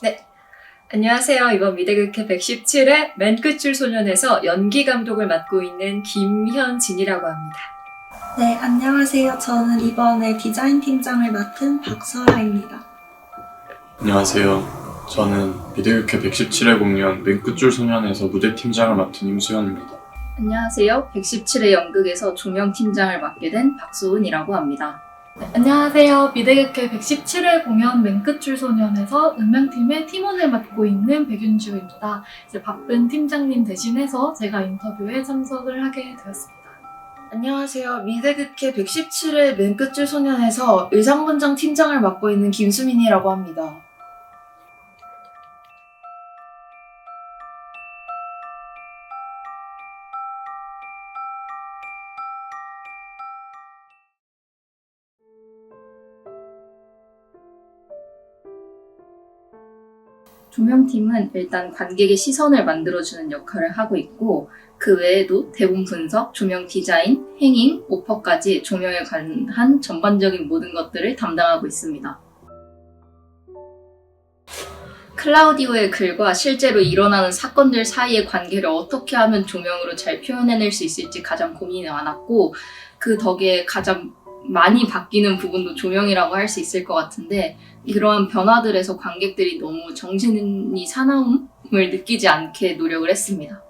네, 안녕하세요. 이번 미대극회 117회 맨 끝줄 소년에서 연기 감독을 맡고 있는 김현진이라고 합니다. 네, 안녕하세요. 저는 이번에 디자인 팀장을 맡은 박설아입니다. 안녕하세요. 저는 미대극회 117회 공연 맨 끝줄 소년에서 무대팀장을 맡은 임수현입니다. 안녕하세요. 117회 연극에서 조명팀장을 맡게 된 박소은이라고 합니다. 네, 안녕하세요. 미대극회 117회 공연 맨 끝줄 소년에서 음향팀의 팀원을 맡고 있는 백윤주입니다. 이제 바쁜 팀장님 대신해서 제가 인터뷰에 참석을 하게 되었습니다. 안녕하세요. 미대극회 117회 맨 끝줄 소년에서 의상분장 팀장을 맡고 있는 김수민이라고 합니다. 조명팀은 일단 관객의 시선을 만들어주는 역할을 하고 있고 그 외에도 대본 분석, 조명 디자인, 행잉, 오퍼까지 조명에 관한 전반적인 모든 것들을 담당하고 있습니다. 클라우디오의 글과 실제로 일어나는 사건들 사이의 관계를 어떻게 하면 조명으로 잘 표현해낼 수 있을지 가장 고민이 많았고 그 덕에 가장 많이 바뀌는 부분도 조명이라고 할 수 있을 것 같은데 이러한 변화들에서 관객들이 너무 정신이 사나움을 느끼지 않게 노력을 했습니다.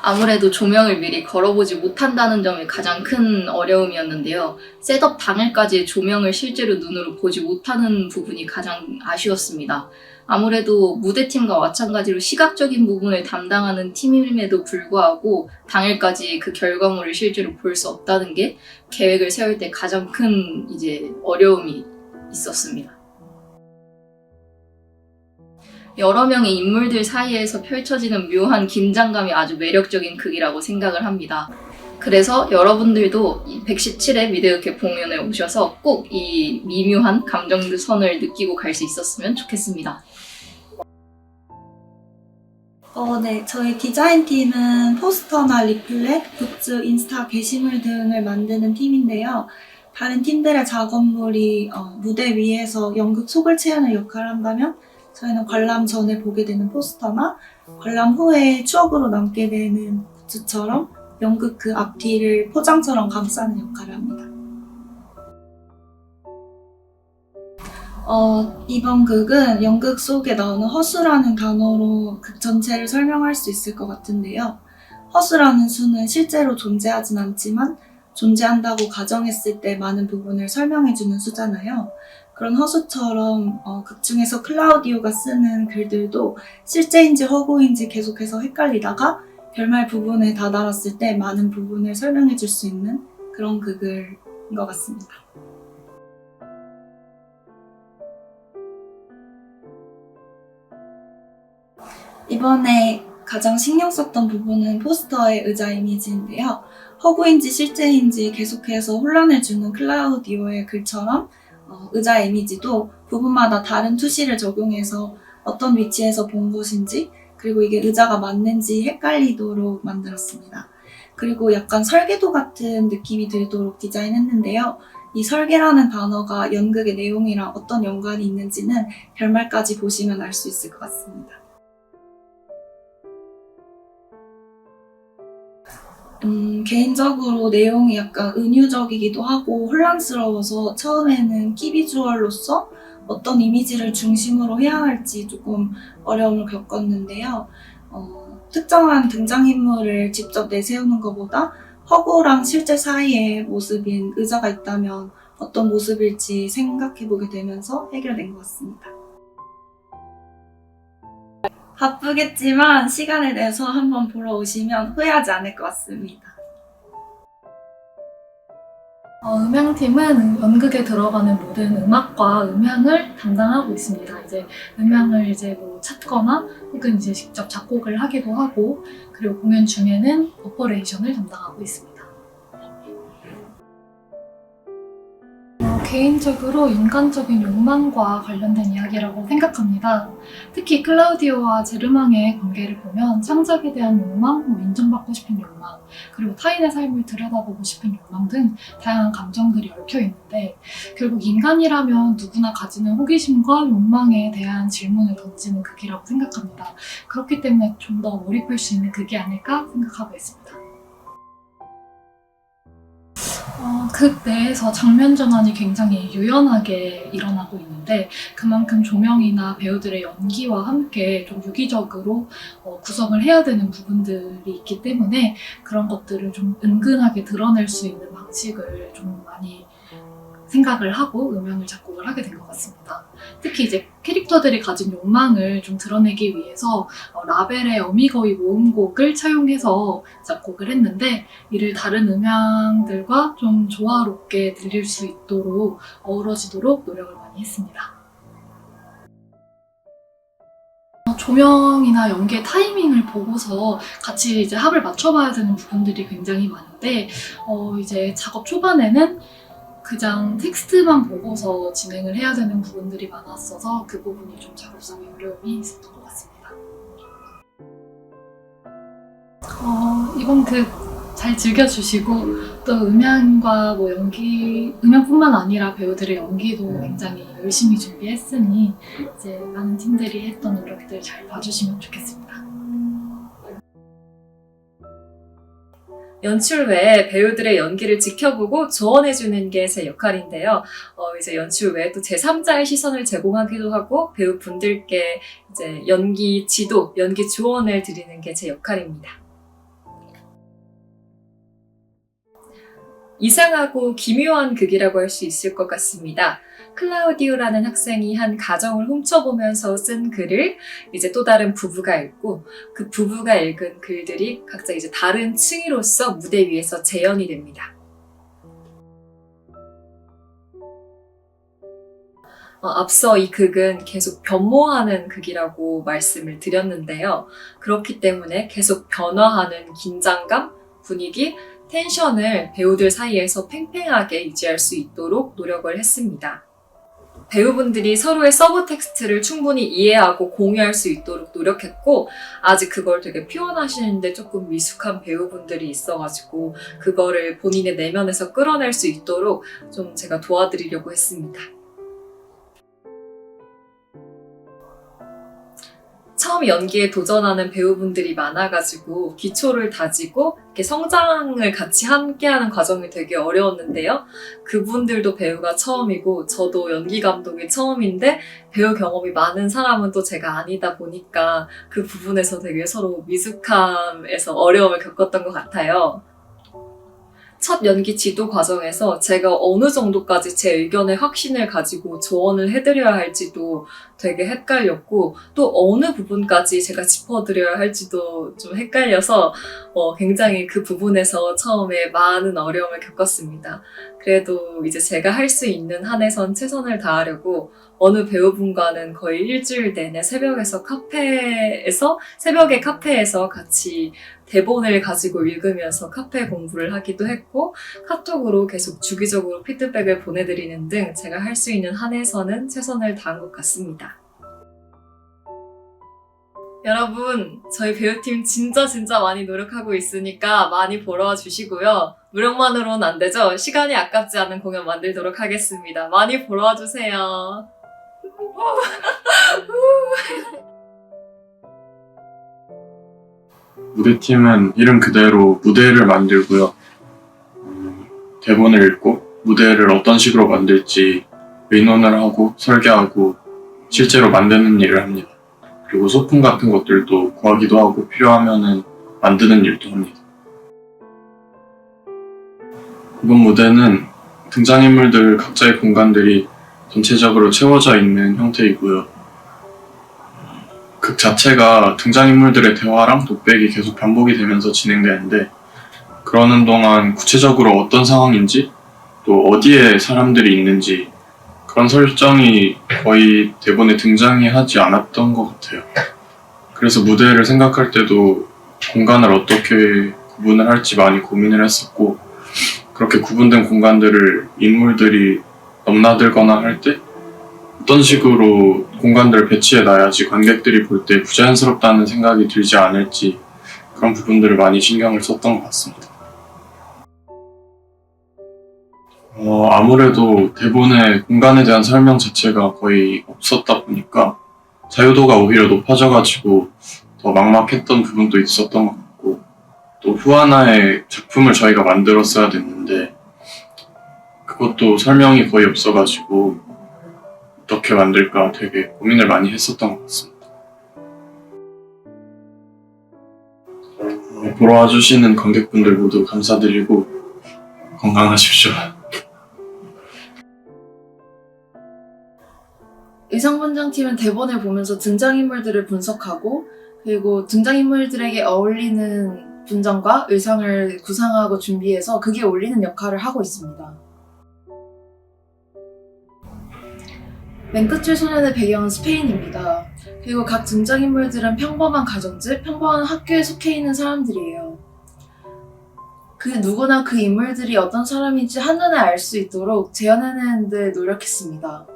아무래도 조명을 미리 걸어보지 못한다는 점이 가장 큰 어려움이었는데요. 셋업 당일까지 조명을 실제로 눈으로 보지 못하는 부분이 가장 아쉬웠습니다. 아무래도 무대팀과 마찬가지로 시각적인 부분을 담당하는 팀임에도 불구하고 당일까지 그 결과물을 실제로 볼 수 없다는 게 계획을 세울 때 가장 큰 어려움이 있었습니다. 여러 명의 인물들 사이에서 펼쳐지는 묘한 긴장감이 아주 매력적인 극이라고 생각을 합니다. 그래서 여러분들도 117회 미대극회 공연에 오셔서 꼭 이 미묘한 감정선을 느끼고 갈 수 있었으면 좋겠습니다. 네, 저희 디자인 팀은 포스터나 리플렛, 굿즈, 인스타 게시물 등을 만드는 팀인데요. 다른 팀들의 작업물이 무대 위에서 연극 속을 채우는 역할을 한다면 저희는 관람 전에 보게 되는 포스터나 관람 후에 추억으로 남게 되는 굿즈처럼 연극 그 앞뒤를 포장처럼 감싸는 역할을 합니다. 이번 극은 연극 속에 나오는 허수라는 단어로 극 전체를 설명할 수 있을 것 같은데요. 허수라는 수는 실제로 존재하진 않지만 존재한다고 가정했을 때 많은 부분을 설명해주는 수잖아요. 그런 허수처럼 극 중에서 클라우디오가 쓰는 글들도 실제인지 허구인지 계속해서 헷갈리다가 결말 부분에 다다랐을 때 많은 부분을 설명해줄 수 있는 그런 극인 것 같습니다. 이번에 가장 신경 썼던 부분은 포스터의 의자 이미지인데요. 허구인지 실제인지 계속해서 혼란을 주는 클라우디오의 글처럼 의자 이미지도 부분마다 다른 투시를 적용해서 어떤 위치에서 본 것인지 그리고 이게 의자가 맞는지 헷갈리도록 만들었습니다. 그리고 약간 설계도 같은 느낌이 들도록 디자인했는데요. 이 설계라는 단어가 연극의 내용이랑 어떤 연관이 있는지는 결말까지 보시면 알 수 있을 것 같습니다. 개인적으로 내용이 약간 은유적이기도 하고 혼란스러워서 처음에는 키비주얼로서 어떤 이미지를 중심으로 해야 할지 조금 어려움을 겪었는데요. 특정한 등장인물을 직접 내세우는 것보다 허구랑 실제 사이의 모습인 의자가 있다면 어떤 모습일지 생각해보게 되면서 해결된 것 같습니다. 바쁘겠지만 시간을 내서 한번 보러 오시면 후회하지 않을 것 같습니다. 음향팀은 연극에 들어가는 모든 음악과 음향을 담당하고 있습니다. 음향을 찾거나 혹은 직접 작곡을 하기도 하고 그리고 공연 중에는 오퍼레이션을 담당하고 있습니다. 개인적으로 인간적인 욕망과 관련된 이야기라고 생각합니다. 특히 클라우디오와 제르망의 관계를 보면 창작에 대한 욕망, 인정받고 싶은 욕망, 그리고 타인의 삶을 들여다보고 싶은 욕망 등 다양한 감정들이 얽혀 있는데 결국 인간이라면 누구나 가지는 호기심과 욕망에 대한 질문을 던지는 극이라고 생각합니다. 그렇기 때문에 좀 더 몰입할 수 있는 극이 아닐까 생각하고 있습니다. 극 내에서 장면 전환이 굉장히 유연하게 일어나고 있는데 그만큼 조명이나 배우들의 연기와 함께 좀 유기적으로 구성을 해야 되는 부분들이 있기 때문에 그런 것들을 좀 은근하게 드러낼 수 있는 방식을 좀 많이 생각을 하고 음향을 작곡을 하게 된 것 같습니다. 특히 이제 캐릭터들이 가진 욕망을 좀 드러내기 위해서 라벨의 어미거위 모음곡을 차용해서 작곡을 했는데 이를 다른 음향들과 좀 조화롭게 들릴 수 있도록 어우러지도록 노력을 많이 했습니다. 조명이나 연기의 타이밍을 보고서 같이 이제 합을 맞춰봐야 되는 부분들이 굉장히 많은데 이제 작업 초반에는 그냥 텍스트만 보고서 진행을 해야 되는 부분들이 많았어서 그 부분이 좀 작업상의 어려움이 있었던 것 같습니다. 이번 극 잘 즐겨주시고 또 음향과 뭐 연기, 음향뿐만 아니라 배우들의 연기도 굉장히 열심히 준비했으니 이제 많은 팀들이 했던 노력들 잘 봐주시면 좋겠습니다. 연출 외에 배우들의 연기를 지켜보고 조언해주는 게 제 역할인데요. 이제 연출 외에 또 제3자의 시선을 제공하기도 하고 배우분들께 이제 연기 지도, 연기 조언을 드리는 게 제 역할입니다. 이상하고 기묘한 극이라고 할 수 있을 것 같습니다. 클라우디오라는 학생이 한 가정을 훔쳐보면서 쓴 글을 이제 또 다른 부부가 읽고 그 부부가 읽은 글들이 각자 이제 다른 층위로서 무대 위에서 재현이 됩니다. 앞서 이 극은 계속 변모하는 극이라고 말씀을 드렸는데요. 그렇기 때문에 계속 변화하는 긴장감, 분위기, 텐션을 배우들 사이에서 팽팽하게 유지할 수 있도록 노력을 했습니다. 배우분들이 서로의 서브 텍스트를 충분히 이해하고 공유할 수 있도록 노력했고 아직 그걸 되게 표현하시는데 조금 미숙한 배우분들이 있어가지고 그거를 본인의 내면에서 끌어낼 수 있도록 좀 제가 도와드리려고 했습니다. 처음 연기에 도전하는 배우분들이 많아가지고 기초를 다지고 이렇게 성장을 같이 함께하는 과정이 되게 어려웠는데요. 그분들도 배우가 처음이고 저도 연기 감독이 처음인데 배우 경험이 많은 사람은 또 제가 아니다 보니까 그 부분에서 되게 서로 미숙함에서 어려움을 겪었던 것 같아요. 첫 연기 지도 과정에서 제가 어느 정도까지 제 의견에 확신을 가지고 조언을 해드려야 할지도 되게 헷갈렸고 또 어느 부분까지 제가 짚어드려야 할지도 좀 헷갈려서 굉장히 그 부분에서 처음에 많은 어려움을 겪었습니다. 그래도 이제 제가 할 수 있는 한에선 최선을 다하려고 어느 배우분과는 거의 일주일 내내 새벽에 카페에서 같이 대본을 가지고 읽으면서 카페 공부를 하기도 했고 카톡으로 계속 주기적으로 피드백을 보내드리는 등 제가 할 수 있는 한에서는 최선을 다한 것 같습니다. 여러분, 저희 배우팀 진짜 많이 노력하고 있으니까 많이 보러 와 주시고요. 노력만으로는 안 되죠? 시간이 아깝지 않은 공연 만들도록 하겠습니다. 많이 보러 와 주세요. 무대팀은 이름 그대로 무대를 만들고요. 대본을 읽고 무대를 어떤 식으로 만들지 의논을 하고 설계하고 실제로 만드는 일을 합니다. 그리고 소품 같은 것들도 구하기도 하고 필요하면은 만드는 일도 합니다. 이번 무대는 등장인물들 각자의 공간들이 전체적으로 채워져 있는 형태이고요. 극 자체가 등장인물들의 대화랑 독백이 계속 반복이 되면서 진행되는데 그러는 동안 구체적으로 어떤 상황인지 또 어디에 사람들이 있는지 그런 설정이 거의 대본에 등장이 하지 않았던 것 같아요. 그래서 무대를 생각할 때도 공간을 어떻게 구분을 할지 많이 고민을 했었고 그렇게 구분된 공간들을 인물들이 넘나들거나 할 때 어떤 식으로 공간들을 배치해 놔야지 관객들이 볼 때 부자연스럽다는 생각이 들지 않을지 그런 부분들을 많이 신경을 썼던 것 같습니다. 아무래도 대본의 공간에 대한 설명 자체가 거의 없었다 보니까 자유도가 오히려 높아져가지고 더 막막했던 부분도 있었던 것 같고, 또 후하나의 작품을 저희가 만들었어야 됐는데 그것도 설명이 거의 없어가지고 어떻게 만들까 되게 고민을 많이 했었던 것 같습니다. 보러 와주시는 관객분들 모두 감사드리고 건강하십시오. 의상분장팀은 대본을 보면서 등장인물들을 분석하고 그리고 등장인물들에게 어울리는 분장과 의상을 구상하고 준비해서 그게 어울리는 역할을 하고 있습니다. 맨끝줄 소년의 배경은 스페인입니다. 그리고 각 등장인물들은 평범한 가정집, 평범한 학교에 속해 있는 사람들이에요. 그 누구나 그 인물들이 어떤 사람인지 한눈에 알 수 있도록 재현해내는 데 노력했습니다.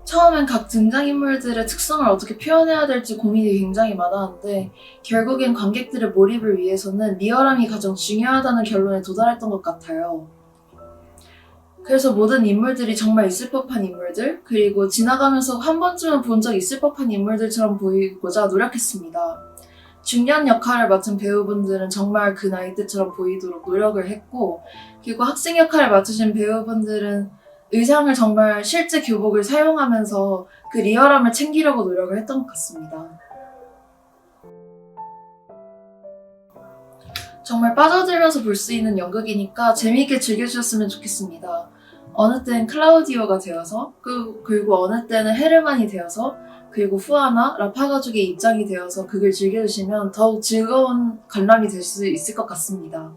처음엔 각 등장인물들의 특성을 어떻게 표현해야 될지 고민이 굉장히 많았는데 결국엔 관객들의 몰입을 위해서는 리얼함이 가장 중요하다는 결론에 도달했던 것 같아요. 그래서 모든 인물들이 정말 있을 법한 인물들, 그리고 지나가면서 한 번쯤은 본 적 있을 법한 인물들처럼 보이고자 노력했습니다. 중년 역할을 맡은 배우분들은 정말 그 나이 때처럼 보이도록 노력을 했고, 그리고 학생 역할을 맡으신 배우분들은 의상을 정말 실제 교복을 사용하면서 그 리얼함을 챙기려고 노력을 했던 것 같습니다. 정말 빠져들면서 볼 수 있는 연극이니까 재미있게 즐겨주셨으면 좋겠습니다. 어느 때는 클라우디오가 되어서, 그리고 어느 때는 헤르만이 되어서, 그리고 후아나, 라파 가족의 입장이 되어서 극을 즐겨주시면 더욱 즐거운 관람이 될 수 있을 것 같습니다.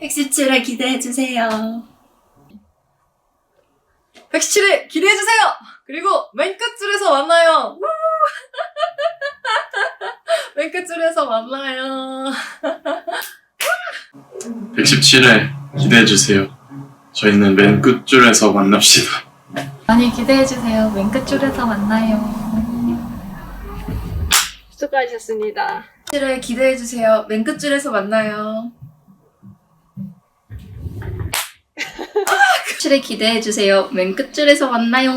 117회 기대해주세요. 117회 기대해주세요! 그리고 맨 끝줄에서 만나요! 맨 끝줄에서 만나요. 117회 기대해주세요. 저희는 맨 끝줄에서 만납시다. 많이 기대해주세요. 맨 끝줄에서 만나요. 수고하셨습니다. 117회 기대해주세요. 맨 끝줄에서 만나요. 7회 기대해주세요. 맨 끝줄에서 만나요.